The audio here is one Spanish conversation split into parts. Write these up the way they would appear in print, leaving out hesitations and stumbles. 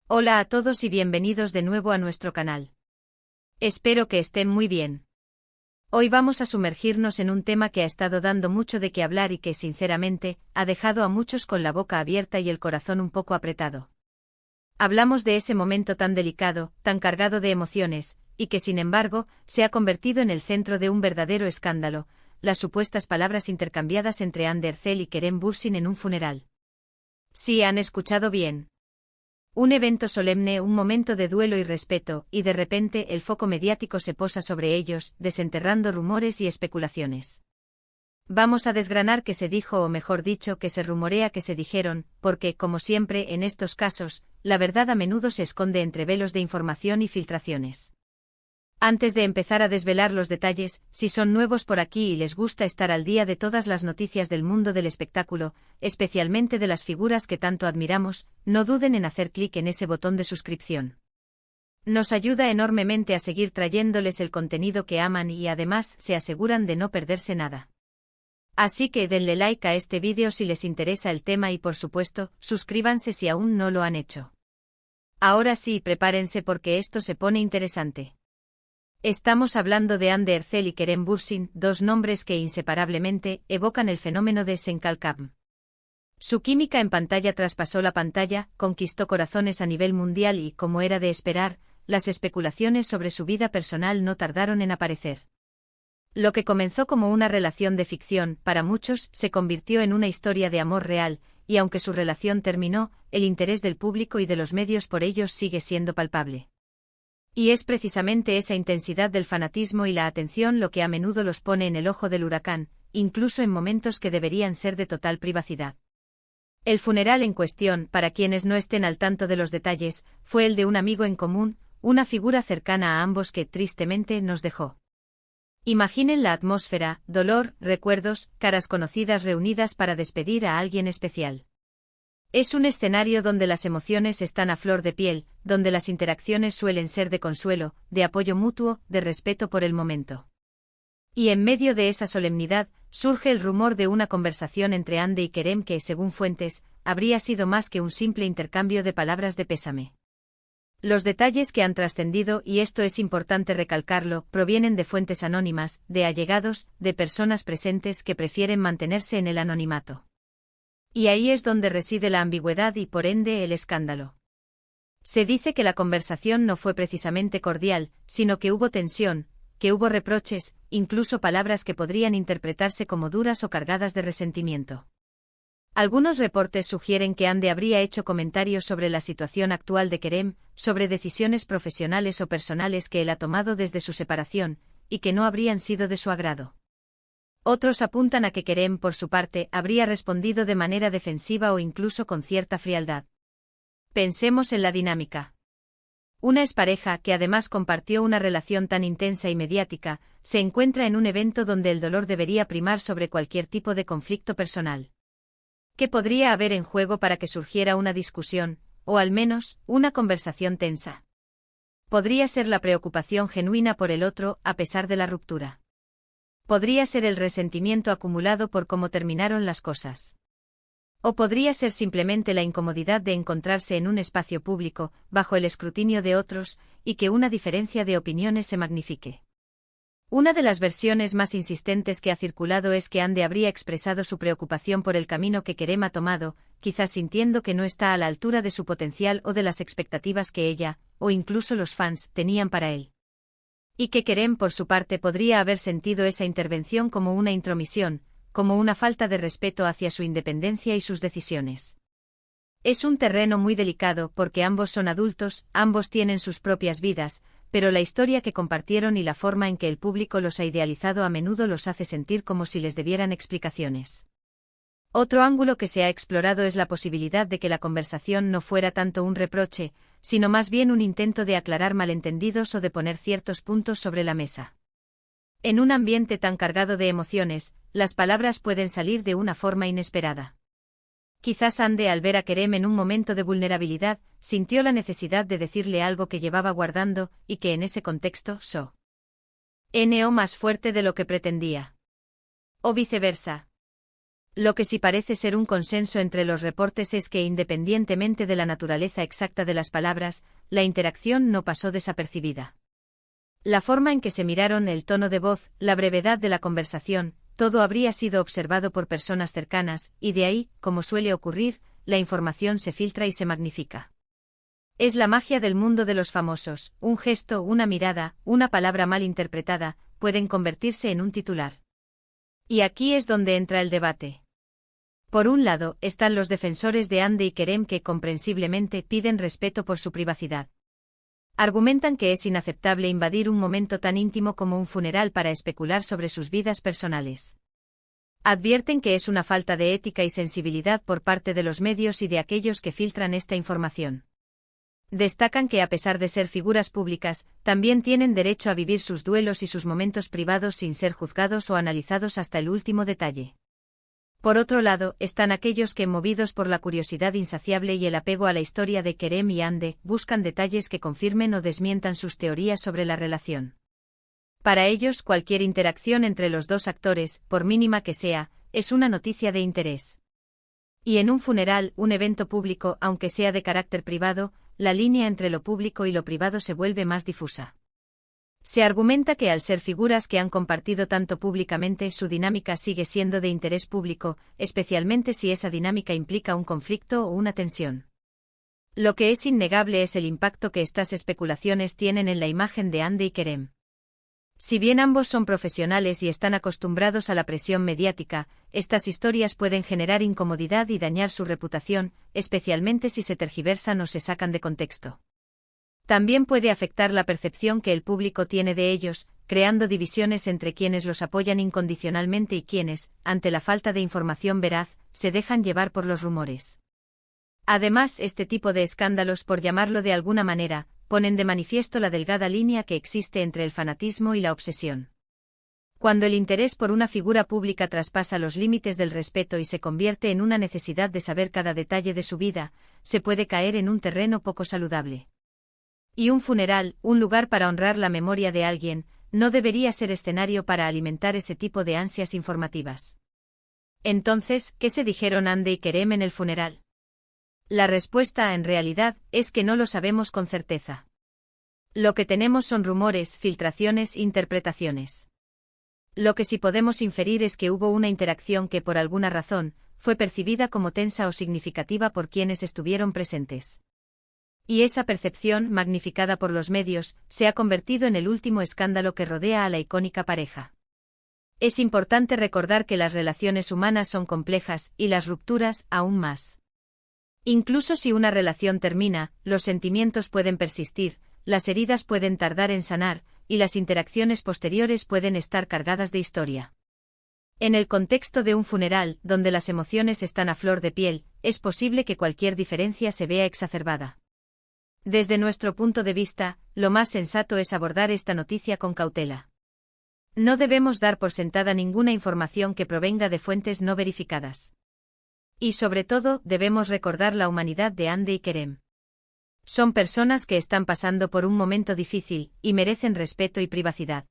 Hola a todos y bienvenidos de nuevo a nuestro canal. Espero que estén muy bien. Hoy vamos a sumergirnos en un tema que ha estado dando mucho de qué hablar y que, sinceramente, ha dejado a muchos con la boca abierta y el corazón un poco apretado. Hablamos de ese momento tan delicado, tan cargado de emociones, y que sin embargo, se ha convertido en el centro de un verdadero escándalo, las supuestas palabras intercambiadas entre Hande Erçel y Kerem Bürsin en un funeral. Sí, han escuchado bien. Un evento solemne, un momento de duelo y respeto, y de repente el foco mediático se posa sobre ellos, desenterrando rumores y especulaciones. Vamos a desgranar qué se dijo o mejor dicho, que se rumorea que se dijeron, porque, como siempre en estos casos, la verdad a menudo se esconde entre velos de información y filtraciones. Antes de empezar a desvelar los detalles, si son nuevos por aquí y les gusta estar al día de todas las noticias del mundo del espectáculo, especialmente de las figuras que tanto admiramos, no duden en hacer clic en ese botón de suscripción. Nos ayuda enormemente a seguir trayéndoles el contenido que aman y además se aseguran de no perderse nada. Así que denle like a este vídeo si les interesa el tema y por supuesto, suscríbanse si aún no lo han hecho. Ahora sí, prepárense porque esto se pone interesante. Estamos hablando de Hande Erçel y Kerem Bürsin, dos nombres que inseparablemente evocan el fenómeno de Senkalkam. Su química en pantalla traspasó la pantalla, conquistó corazones a nivel mundial y, como era de esperar, las especulaciones sobre su vida personal no tardaron en aparecer. Lo que comenzó como una relación de ficción, para muchos, se convirtió en una historia de amor real, y aunque su relación terminó, el interés del público y de los medios por ellos sigue siendo palpable. Y es precisamente esa intensidad del fanatismo y la atención lo que a menudo los pone en el ojo del huracán, incluso en momentos que deberían ser de total privacidad. El funeral en cuestión, para quienes no estén al tanto de los detalles, fue el de un amigo en común, una figura cercana a ambos que, tristemente, nos dejó. Imaginen la atmósfera, dolor, recuerdos, caras conocidas reunidas para despedir a alguien especial. Es un escenario donde las emociones están a flor de piel, donde las interacciones suelen ser de consuelo, de apoyo mutuo, de respeto por el momento. Y en medio de esa solemnidad, surge el rumor de una conversación entre Hande y Kerem que, según fuentes, habría sido más que un simple intercambio de palabras de pésame. Los detalles que han trascendido, y esto es importante recalcarlo, provienen de fuentes anónimas, de allegados, de personas presentes que prefieren mantenerse en el anonimato. Y ahí es donde reside la ambigüedad y por ende el escándalo. Se dice que la conversación no fue precisamente cordial, sino que hubo tensión, que hubo reproches, incluso palabras que podrían interpretarse como duras o cargadas de resentimiento. Algunos reportes sugieren que Hande habría hecho comentarios sobre la situación actual de Kerem, sobre decisiones profesionales o personales que él ha tomado desde su separación, y que no habrían sido de su agrado. Otros apuntan a que Kerem, por su parte, habría respondido de manera defensiva o incluso con cierta frialdad. Pensemos en la dinámica. Una expareja que además compartió una relación tan intensa y mediática, se encuentra en un evento donde el dolor debería primar sobre cualquier tipo de conflicto personal. ¿Qué podría haber en juego para que surgiera una discusión, o al menos, una conversación tensa? Podría ser la preocupación genuina por el otro, a pesar de la ruptura. Podría ser el resentimiento acumulado por cómo terminaron las cosas. O podría ser simplemente la incomodidad de encontrarse en un espacio público, bajo el escrutinio de otros, y que una diferencia de opiniones se magnifique. Una de las versiones más insistentes que ha circulado es que Hande habría expresado su preocupación por el camino que Kerem ha tomado, quizás sintiendo que no está a la altura de su potencial o de las expectativas que ella, o incluso los fans, tenían para él. Y que Kerem por su parte podría haber sentido esa intervención como una intromisión, como una falta de respeto hacia su independencia y sus decisiones. Es un terreno muy delicado porque ambos son adultos, ambos tienen sus propias vidas, pero la historia que compartieron y la forma en que el público los ha idealizado a menudo los hace sentir como si les debieran explicaciones. Otro ángulo que se ha explorado es la posibilidad de que la conversación no fuera tanto un reproche, sino más bien un intento de aclarar malentendidos o de poner ciertos puntos sobre la mesa. En un ambiente tan cargado de emociones, las palabras pueden salir de una forma inesperada. Quizás Hande, al ver a Kerem en un momento de vulnerabilidad, sintió la necesidad de decirle algo que llevaba guardando, y que en ese contexto sonó más fuerte de lo que pretendía. O viceversa. Lo que sí parece ser un consenso entre los reportes es que, independientemente de la naturaleza exacta de las palabras, la interacción no pasó desapercibida. La forma en que se miraron, el tono de voz, la brevedad de la conversación, todo habría sido observado por personas cercanas, y de ahí, como suele ocurrir, la información se filtra y se magnifica. Es la magia del mundo de los famosos: un gesto, una mirada, una palabra mal interpretada, pueden convertirse en un titular. Y aquí es donde entra el debate. Por un lado, están los defensores de Hande y Kerem que, comprensiblemente, piden respeto por su privacidad. Argumentan que es inaceptable invadir un momento tan íntimo como un funeral para especular sobre sus vidas personales. Advierten que es una falta de ética y sensibilidad por parte de los medios y de aquellos que filtran esta información. Destacan que, a pesar de ser figuras públicas, también tienen derecho a vivir sus duelos y sus momentos privados sin ser juzgados o analizados hasta el último detalle. Por otro lado, están aquellos que, movidos por la curiosidad insaciable y el apego a la historia de Kerem y Hande, buscan detalles que confirmen o desmientan sus teorías sobre la relación. Para ellos, cualquier interacción entre los dos actores, por mínima que sea, es una noticia de interés. Y en un funeral, un evento público, aunque sea de carácter privado, la línea entre lo público y lo privado se vuelve más difusa. Se argumenta que, al ser figuras que han compartido tanto públicamente, su dinámica sigue siendo de interés público, especialmente si esa dinámica implica un conflicto o una tensión. Lo que es innegable es el impacto que estas especulaciones tienen en la imagen de Hande y Kerem. Si bien ambos son profesionales y están acostumbrados a la presión mediática, estas historias pueden generar incomodidad y dañar su reputación, especialmente si se tergiversan o se sacan de contexto. También puede afectar la percepción que el público tiene de ellos, creando divisiones entre quienes los apoyan incondicionalmente y quienes, ante la falta de información veraz, se dejan llevar por los rumores. Además, este tipo de escándalos, por llamarlo de alguna manera, ponen de manifiesto la delgada línea que existe entre el fanatismo y la obsesión. Cuando el interés por una figura pública traspasa los límites del respeto y se convierte en una necesidad de saber cada detalle de su vida, se puede caer en un terreno poco saludable. Y un funeral, un lugar para honrar la memoria de alguien, no debería ser escenario para alimentar ese tipo de ansias informativas. Entonces, ¿qué se dijeron Hande y Kerem en el funeral? La respuesta, en realidad, es que no lo sabemos con certeza. Lo que tenemos son rumores, filtraciones, interpretaciones. Lo que sí podemos inferir es que hubo una interacción que, por alguna razón, fue percibida como tensa o significativa por quienes estuvieron presentes. Y esa percepción, magnificada por los medios, se ha convertido en el último escándalo que rodea a la icónica pareja. Es importante recordar que las relaciones humanas son complejas, y las rupturas, aún más. Incluso si una relación termina, los sentimientos pueden persistir, las heridas pueden tardar en sanar, y las interacciones posteriores pueden estar cargadas de historia. En el contexto de un funeral, donde las emociones están a flor de piel, es posible que cualquier diferencia se vea exacerbada. Desde nuestro punto de vista, lo más sensato es abordar esta noticia con cautela. No debemos dar por sentada ninguna información que provenga de fuentes no verificadas. Y sobre todo, debemos recordar la humanidad de Hande y Kerem. Son personas que están pasando por un momento difícil, y merecen respeto y privacidad.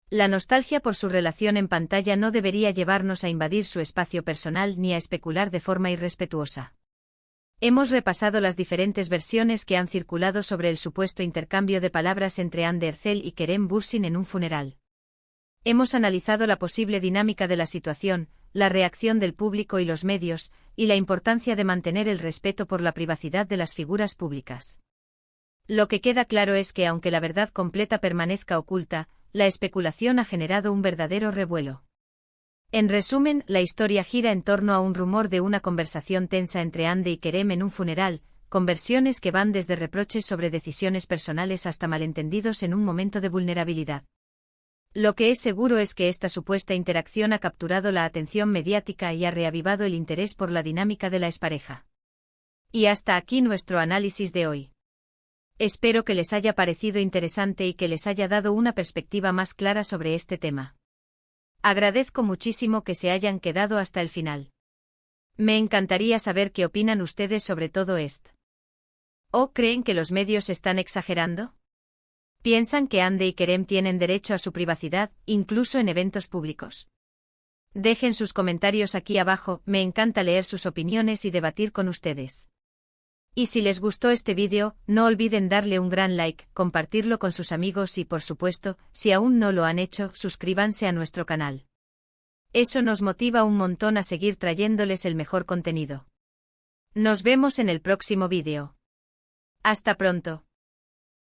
La nostalgia por su relación en pantalla no debería llevarnos a invadir su espacio personal ni a especular de forma irrespetuosa. Hemos repasado las diferentes versiones que han circulado sobre el supuesto intercambio de palabras entre Hande Erçel y Kerem Bürsin en un funeral. Hemos analizado la posible dinámica de la situación, la reacción del público y los medios, y la importancia de mantener el respeto por la privacidad de las figuras públicas. Lo que queda claro es que, aunque la verdad completa permanezca oculta, la especulación ha generado un verdadero revuelo. En resumen, la historia gira en torno a un rumor de una conversación tensa entre Hande y Kerem en un funeral, con versiones que van desde reproches sobre decisiones personales hasta malentendidos en un momento de vulnerabilidad. Lo que es seguro es que esta supuesta interacción ha capturado la atención mediática y ha reavivado el interés por la dinámica de la expareja. Y hasta aquí nuestro análisis de hoy. Espero que les haya parecido interesante y que les haya dado una perspectiva más clara sobre este tema. Agradezco muchísimo que se hayan quedado hasta el final. Me encantaría saber qué opinan ustedes sobre todo esto. ¿O creen que los medios están exagerando? ¿Piensan que Hande y Kerem tienen derecho a su privacidad, incluso en eventos públicos? Dejen sus comentarios aquí abajo, me encanta leer sus opiniones y debatir con ustedes. Y si les gustó este vídeo, no olviden darle un gran like, compartirlo con sus amigos y por supuesto, si aún no lo han hecho, suscríbanse a nuestro canal. Eso nos motiva un montón a seguir trayéndoles el mejor contenido. Nos vemos en el próximo vídeo. Hasta pronto.